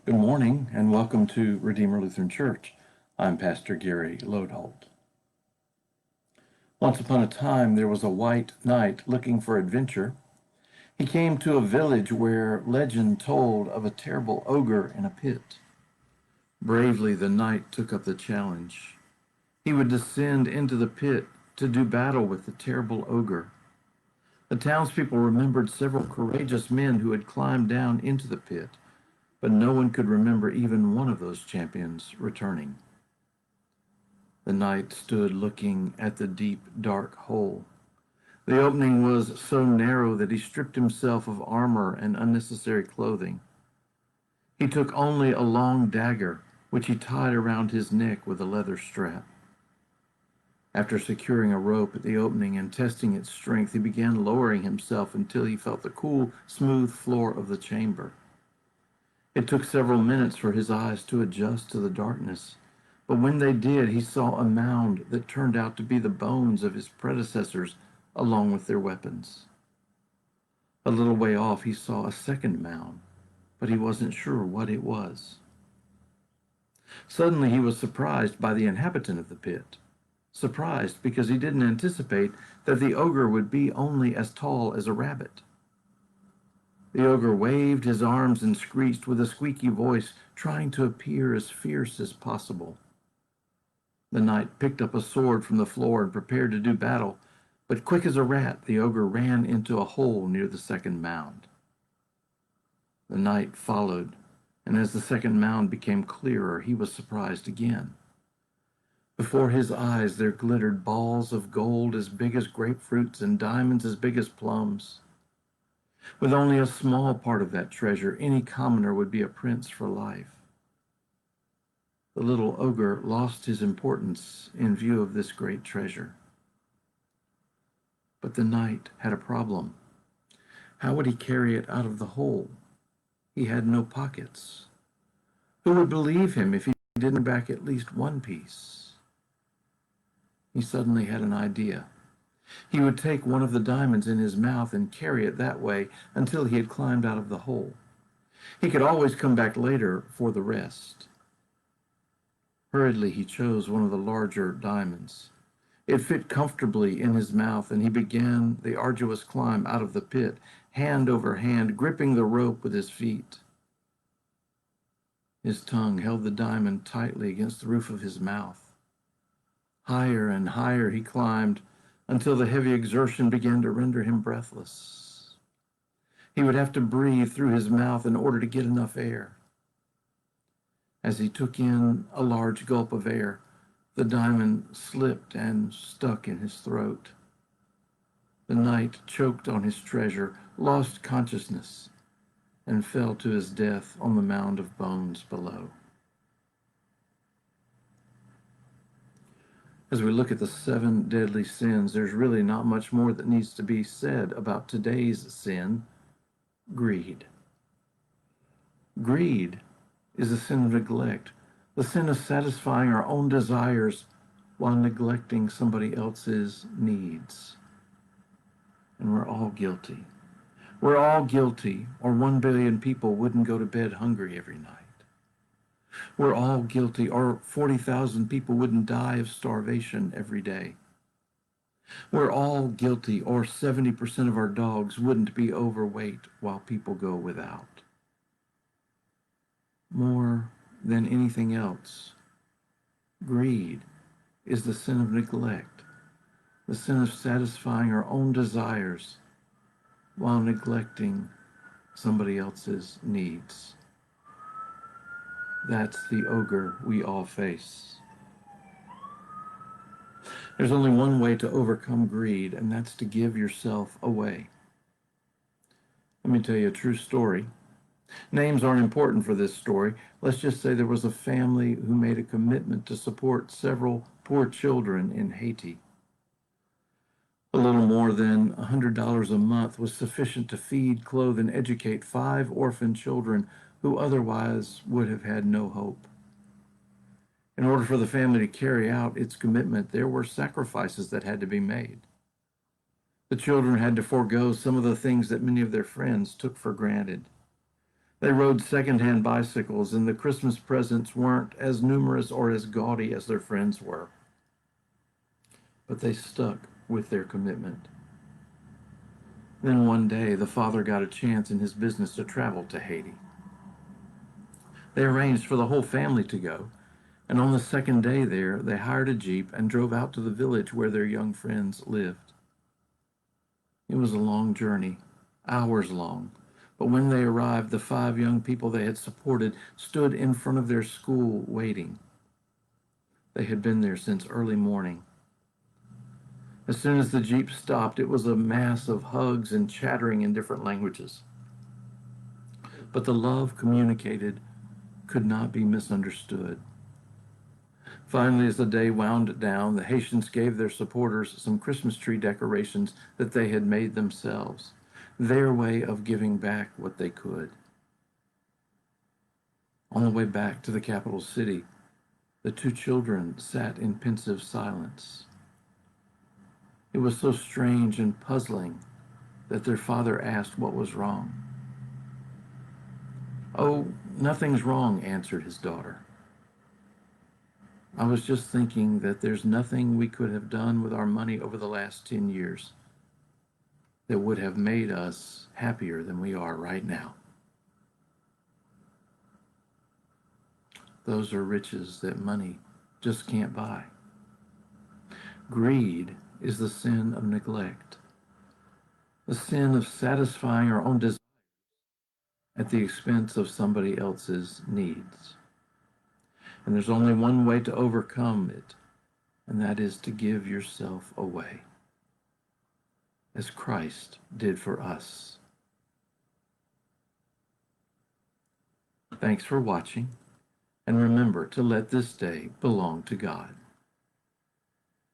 Good morning and welcome to Redeemer Lutheran Church. I'm Pastor Gary Lodeholt. Once upon a time there was a white knight looking for adventure. He came to a village where legend told of a terrible ogre in a pit. Bravely the knight took up the challenge. He would descend into the pit to do battle with the terrible ogre. The townspeople remembered several courageous men who had climbed down into the pit, but no one could remember even one of those champions returning. The knight stood looking at the deep, dark hole. The opening was so narrow that he stripped himself of armor and unnecessary clothing. He took only a long dagger, which he tied around his neck with a leather strap. After securing a rope at the opening and testing its strength, he began lowering himself until he felt the cool, smooth floor of the chamber. It took several minutes for his eyes to adjust to the darkness, but when they did, he saw a mound that turned out to be the bones of his predecessors along with their weapons. A little way off, he saw a second mound, but he wasn't sure what it was. Suddenly, he was surprised by the inhabitant of the pit. Surprised because he didn't anticipate that the ogre would be only as tall as a rabbit. The ogre waved his arms and screeched with a squeaky voice, trying to appear as fierce as possible. The knight picked up a sword from the floor and prepared to do battle, but quick as a rat, the ogre ran into a hole near the second mound. The knight followed, and as the second mound became clearer, he was surprised again. Before his eyes there glittered balls of gold as big as grapefruits and diamonds as big as plums. With only a small part of that treasure, any commoner would be a prince for life. The little ogre lost his importance in view of this great treasure. But the knight had a problem. How would he carry it out of the hole? He had no pockets. Who would believe him if he didn't back at least one piece? He suddenly had an idea. He would take one of the diamonds in his mouth and carry it that way until he had climbed out of the hole. He could always come back later for the rest. Hurriedly, he chose one of the larger diamonds. It fit comfortably in his mouth, and he began the arduous climb out of the pit, hand over hand, gripping the rope with his feet. His tongue held the diamond tightly against the roof of his mouth. Higher and higher he climbed until the heavy exertion began to render him breathless. He would have to breathe through his mouth in order to get enough air. As he took in a large gulp of air, the diamond slipped and stuck in his throat. The knight choked on his treasure, lost consciousness, and fell to his death on the mound of bones below. As we look at the 7 deadly sins, there's really not much more that needs to be said about today's sin, greed. Greed is a sin of neglect, the sin of satisfying our own desires while neglecting somebody else's needs. And we're all guilty. We're all guilty, or 1 billion people wouldn't go to bed hungry every night. We're all guilty, or 40,000 people wouldn't die of starvation every day. We're all guilty, or 70% of our dogs wouldn't be overweight while people go without. More than anything else, greed is the sin of neglect, the sin of satisfying our own desires while neglecting somebody else's needs. That's the ogre we all face. There's only one way to overcome greed, and that's to give yourself away. Let me tell you a true story. Names aren't important for this story. Let's just say there was a family who made a commitment to support several poor children in Haiti. A little more than $100 a month was sufficient to feed, clothe, and educate 5 orphan children who otherwise would have had no hope. In order for the family to carry out its commitment, there were sacrifices that had to be made. The children had to forego some of the things that many of their friends took for granted. They rode second-hand bicycles, and the Christmas presents weren't as numerous or as gaudy as their friends were. But they stuck with their commitment. Then one day, the father got a chance in his business to travel to Haiti. They arranged for the whole family to go, and on the second day there, they hired a Jeep and drove out to the village where their young friends lived. It was a long journey, hours long, but when they arrived, the 5 young people they had supported stood in front of their school waiting. They had been there since early morning. As soon as the Jeep stopped, it was a mass of hugs and chattering in different languages. But the love communicated could not be misunderstood. Finally, as the day wound down, the Haitians gave their supporters some Christmas tree decorations that they had made themselves, their way of giving back what they could. On the way back to the capital city, the 2 children sat in pensive silence. It was so strange and puzzling that their father asked what was wrong. "Oh, nothing's wrong," answered his daughter. "I was just thinking that there's nothing we could have done with our money over the last 10 years that would have made us happier than we are right now." Those are riches that money just can't buy. Greed is the sin of neglect, the sin of satisfying our own desires at the expense of somebody else's needs. And there's only one way to overcome it, and that is to give yourself away, as Christ did for us. Thanks for watching, and remember to let this day belong to God.